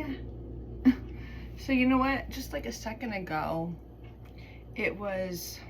Hi. So you know what? Just like a second ago, it was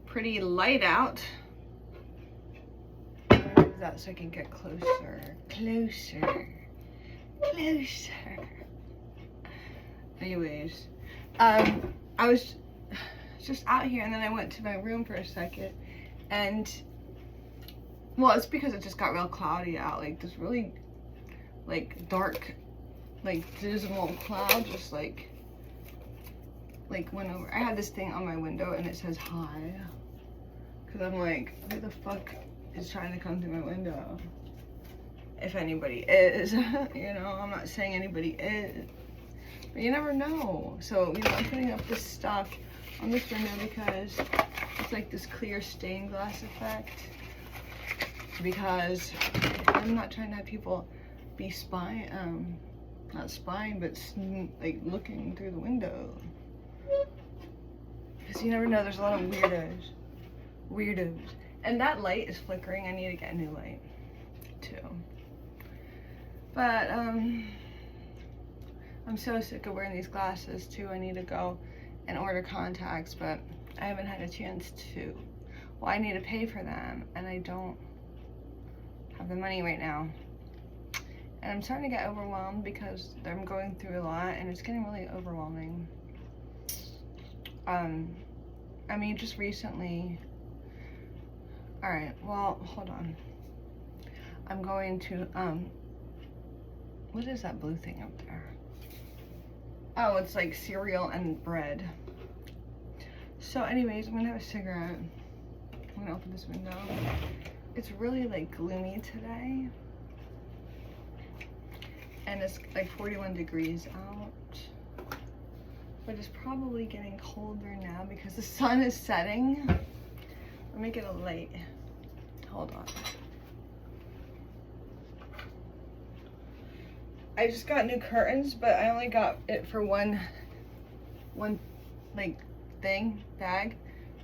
pretty light out. Move that so I can get closer. Closer. Anyways, I was just out here and then I went to my room for a second, and well, it's because it just got real cloudy out, like this really like dark, like dismal cloud just like went over. I had this thing on my window and it says hi, because I'm like, who the fuck is trying to come through my window? If anybody is, you know, I'm not saying anybody is, but you never know. So, you know, I'm putting up this stuff on this window because it's like this clear stained glass effect, because I'm not trying to have people be spying, not spying, but like looking through the window. Because you never know, there's a lot of weirdos. And that light is flickering. I need to get a new light too. But I'm so sick of wearing these glasses too. I need to go and order contacts, but I haven't had a chance to. Well, I need to pay for them and I don't have the money right now. And I'm starting to get overwhelmed because I'm going through a lot and it's getting really overwhelming. I mean, just recently. All right, well, hold on. I'm going to, what is that blue thing up there? Oh, it's like cereal and bread. So anyways, I'm gonna have a cigarette. I'm gonna open this window. It's really like gloomy today. And it's like 41 degrees out. But it's probably getting colder now because the sun is setting. Let me get a light. Hold on. I just got new curtains, but I only got it for one like bag,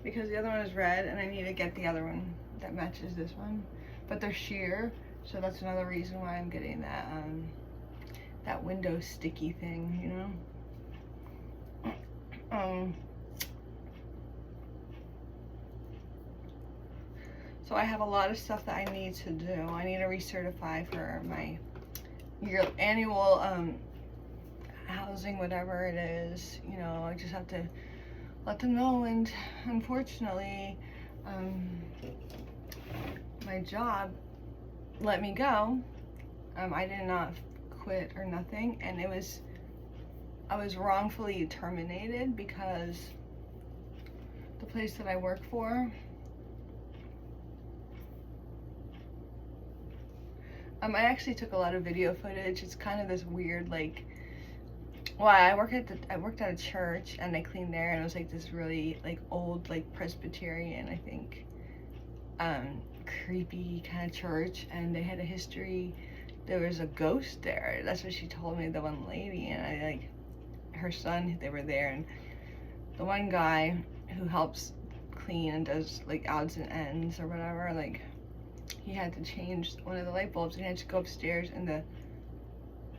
because the other one is red and I need to get the other one that matches this one. But they're sheer, so that's another reason why I'm getting that window sticky thing, you know? So I have a lot of stuff that I need to do. I need to recertify for my annual housing, whatever it is, you know. I just have to let them know. And unfortunately, my job let me go. I did not quit or nothing, and I was wrongfully terminated because the place that I work for, I actually took a lot of video footage. It's kind of this weird, like, well, I worked at a church and I cleaned there, and it was like this really like old, like Presbyterian, I think, creepy kind of church, and they had a history. There was a ghost there. That's what she told me, the one lady, and I like her son, they were there, and the one guy who helps clean and does like odds and ends or whatever, like, he had to change one of the light bulbs and he had to go upstairs in the,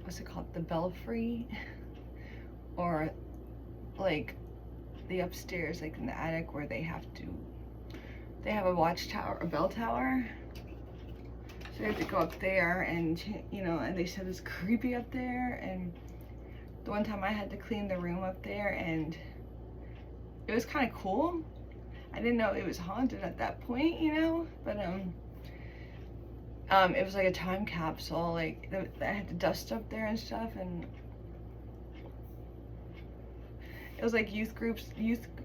what's it called, the belfry, or like the upstairs, like in the attic, where they have a watchtower, a bell tower. So they have to go up there, and you know, and they said it's creepy up there. And the one time I had to clean the room up there, and it was kind of cool. I didn't know it was haunted at that point, you know, but it was like a time capsule. Like, I had to dust up there and stuff, and it was like youth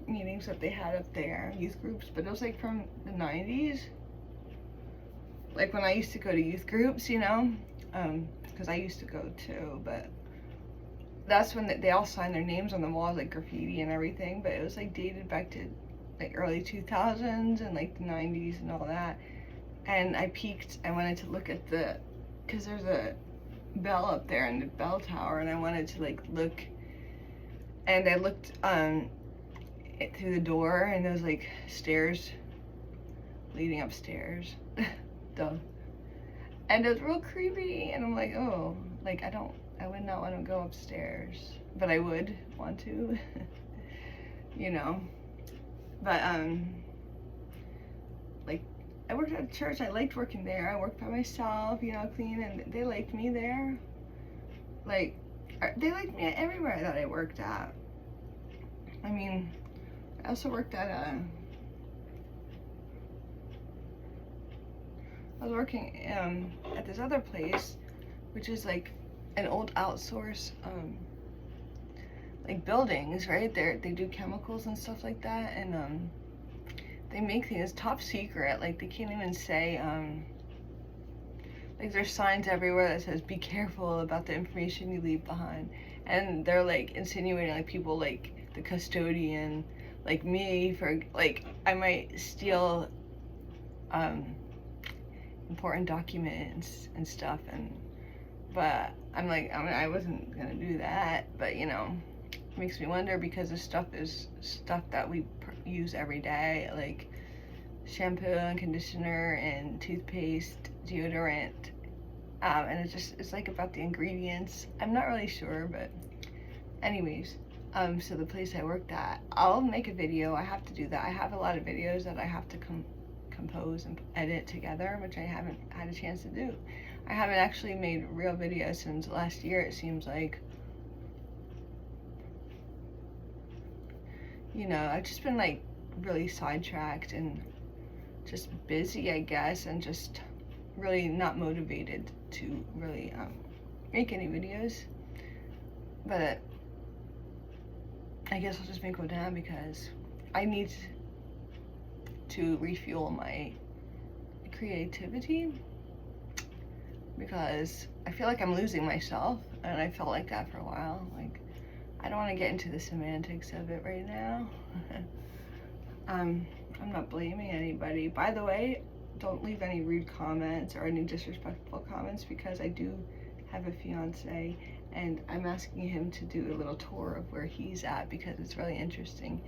meetings that they had up there, youth groups, but it was like from the 90s. Like when I used to go to youth groups, you know, because I used to go too, but that's when they all signed their names on the walls, like graffiti and everything, but it was like dated back to like early 2000s and like the 90s and all that. And I peeked, I wanted to look at because there's a bell up there in the bell tower, and I wanted to like look, and I looked through the door, and there was like stairs leading upstairs. Duh. And it was real creepy, and I'm like, oh, like I don't I would not want to go upstairs, but I would want to, you know. But like, I worked at a church. I liked working there. I worked by myself, you know, clean, and they liked me there. Like, they liked me everywhere that I worked at. I mean, I also worked at I was working at this other place, which is like an old outsource, like buildings, right? They do chemicals and stuff like that, and they make things top secret. Like they can't even say, like there's signs everywhere that says be careful about the information you leave behind, and they're like insinuating like people like the custodian, like me, for like I might steal important documents and stuff, but I'm like, I mean, I wasn't gonna do that, but you know, it makes me wonder because this stuff is stuff that we use every day, like shampoo and conditioner and toothpaste, deodorant, and it's like about the ingredients. I'm not really sure, but anyways, so the place I worked at, I'll make a video. I have to do that. I have a lot of videos that I have to compose and edit together, which I haven't had a chance to do. I haven't actually made real videos since last year, it seems like. You know, I've just been like really sidetracked and just busy, I guess, and just really not motivated to really make any videos. But I guess I'll just make one now because I need to refuel my creativity, because I feel like I'm losing myself, and I felt like that for a while. Like, I don't want to get into the semantics of it right now. I'm not blaming anybody. By the way, don't leave any rude comments or any disrespectful comments, because I do have a fiance, and I'm asking him to do a little tour of where he's at because it's really interesting.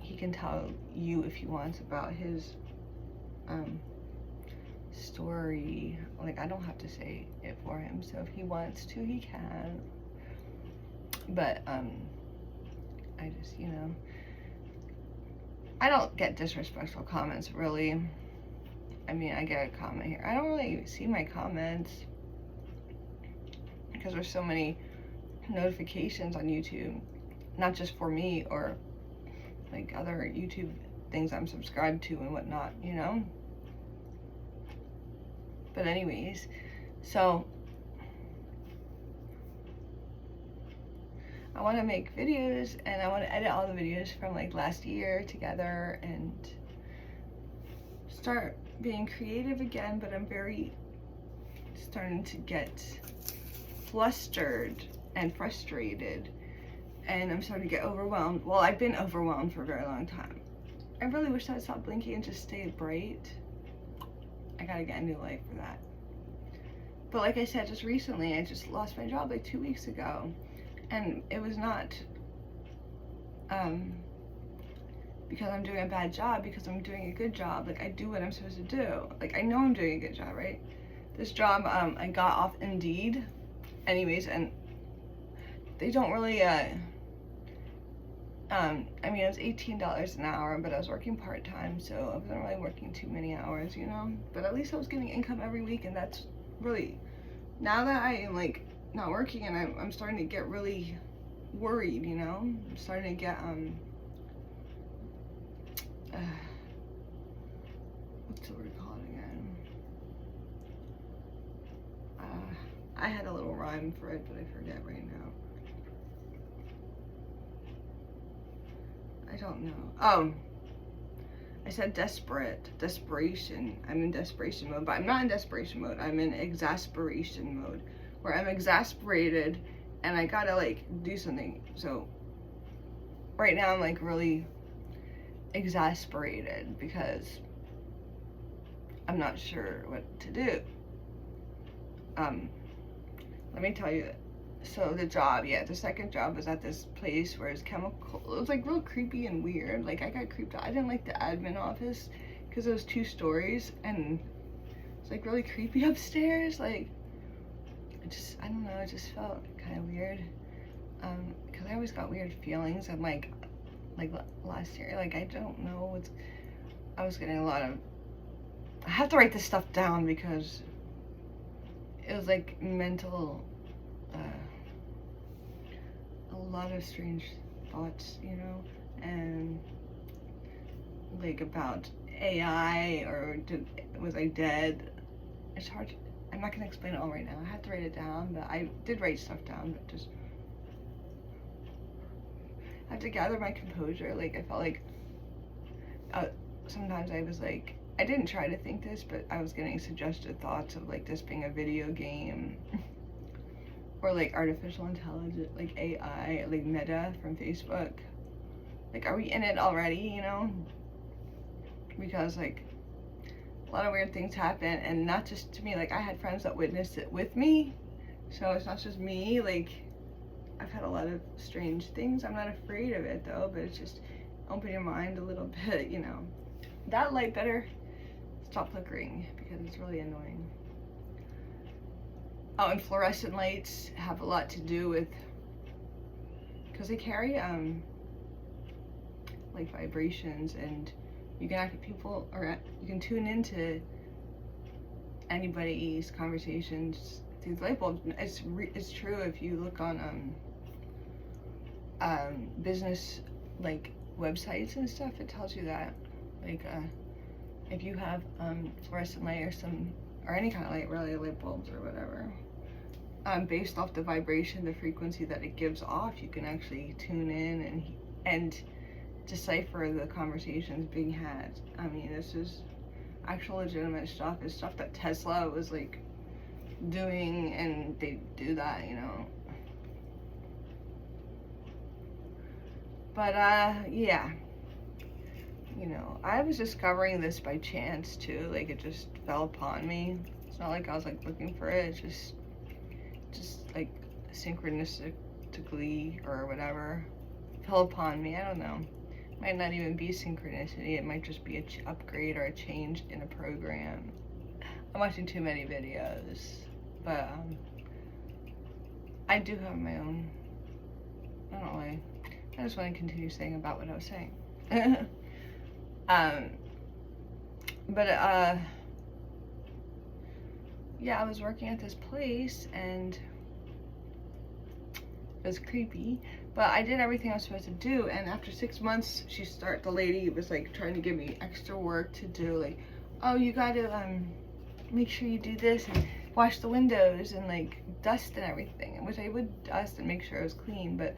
He can tell you if he wants about his story. Like, I don't have to say it for him, so if he wants to, he can. But I just, you know, I don't get disrespectful comments really. I mean, I get a comment here. I don't really see my comments because there's so many notifications on YouTube, not just for me or like other YouTube things I'm subscribed to and whatnot, you know? But anyways, so I want to make videos, and I want to edit all the videos from like last year together and start being creative again, but I'm very starting to get flustered and frustrated, and I'm starting to get overwhelmed. Well, I've been overwhelmed for a very long time. I really wish I would stop blinking and just stay bright. I gotta get a new light for that. But like I said, just recently, I just lost my job like 2 weeks ago. And it was not because I'm doing a bad job, because I'm doing a good job. Like, I do what I'm supposed to do. Like, I know I'm doing a good job, right? This job, I got off Indeed. Anyways, and they don't really, I mean, it was $18 an hour, but I was working part-time, so I wasn't really working too many hours, you know? But at least I was getting income every week, and that's really, now that I am, like, not working, and I'm starting to get really worried, you know? I'm starting to get, what's the word called again? I had a little rhyme for it, but I forget right now. I don't know. Oh, I said desperation. I'm in desperation mode, but I'm not in desperation mode. I'm in exasperation mode, where I'm exasperated and I gotta like do something. So right now I'm like really exasperated because I'm not sure what to do. Let me tell you. So the job, the second job was at this place where it's chemical. It was like real creepy and weird. Like, I got creeped out. I didn't like the admin office because it was 2 stories and it's like really creepy upstairs. Like, I don't know, it just felt kind of weird. Because I always got weird feelings. I'm like last year, like, I don't know I was getting a lot of, I have to write this stuff down because it was like mental, a lot of strange thoughts, you know, and like about AI or was I dead? It's hard to, I'm not gonna explain it all right now. I have to write it down, but I did write stuff down, but just I have to gather my composure. Like, I felt like sometimes I was like, I didn't try to think this, but I was getting suggested thoughts of like this being a video game or like artificial intelligence, like AI, like Meta from Facebook. Like, are we in it already, you know? Because like a lot of weird things happen, and not just to me, like I had friends that witnessed it with me, so it's not just me. Like, I've had a lot of strange things. I'm not afraid of it though, but it's just open your mind a little bit, you know. That light better stop flickering because it's really annoying. Oh, and fluorescent lights have a lot to do with, because they carry like vibrations, and you can act with people, or you can tune into anybody's conversations through the light bulb. It's true if you look on business like websites and stuff. It tells you that, like, if you have fluorescent light or any kind of light, really, light bulbs or whatever, based off the vibration, the frequency that it gives off, you can actually tune in and decipher the conversations being had. I mean, this is actual legitimate stuff. It's stuff that Tesla was like doing, and they do that, you know. But yeah, you know, I was discovering this by chance too. Like, it just fell upon me. It's not like I was like looking for it. It's just like synchronistically or whatever fell upon me. I don't know. It might not even be synchronicity. It might just be an upgrade or a change in a program. I'm watching too many videos, but I do have my own. I don't know. I just want to continue saying about what I was saying. But yeah, I was working at this place and it was creepy, but I did everything I was supposed to do, and after 6 months, the lady was like trying to give me extra work to do, like, oh, you gotta make sure you do this and wash the windows and like dust and everything, which I would dust and make sure it was clean, but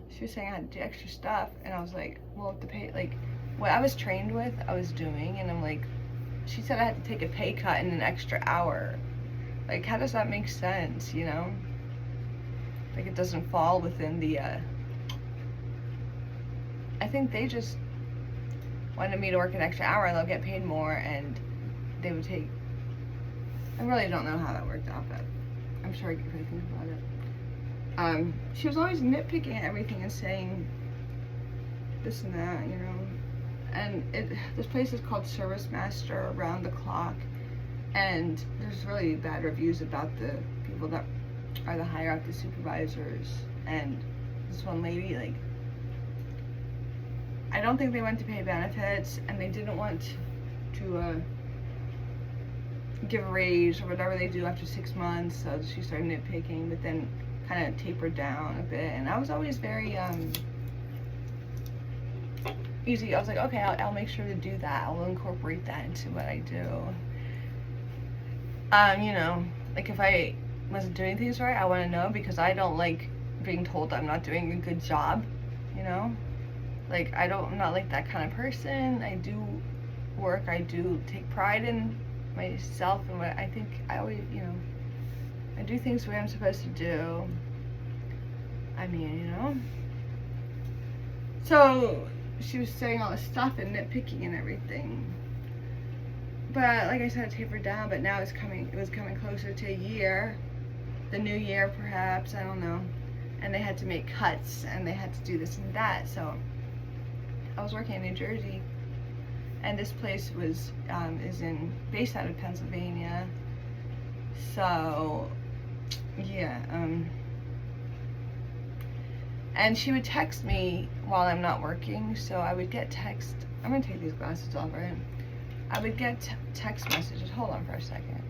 she was saying I had to do extra stuff, and I was like, well, if the pay, like, what I was trained with, I was doing, and I'm like, she said I had to take a pay cut in an extra hour. Like, how does that make sense, you know? Like, it doesn't fall within the, I think they just wanted me to work an extra hour and they'll get paid more, and they would take, I really don't know how that worked out, but I'm sure I could really think about it. She was always nitpicking at everything and saying this and that, you know. And this place is called Service Master Around the Clock, and there's really bad reviews about the people that are the higher up, the supervisors. And this one lady, like, I don't think they went to pay benefits, and they didn't want to give a raise or whatever they do after 6 months, so she started nitpicking, but then kind of tapered down a bit. And I was always very easy. I was like, okay, I'll make sure to do that. I'll incorporate that into what I do. You know, like, if I wasn't doing things right, I want to know, because I don't like being told I'm not doing a good job, you know? Like, I'm not like that kind of person. I do work, I do take pride in myself and what I think. I always, you know, I do things the way I'm supposed to do. I mean, you know. So she was saying all this stuff and nitpicking and everything. But like I said, it tapered down, but now it was coming closer to a year. The new year, perhaps, I don't know. And they had to make cuts, and they had to do this and that. So I was working in New Jersey, and this place is based out of Pennsylvania. So Yeah, and she would text me while I'm not working, so I would get text. I'm gonna take these glasses off, right? I would get text messages. Hold on for a second.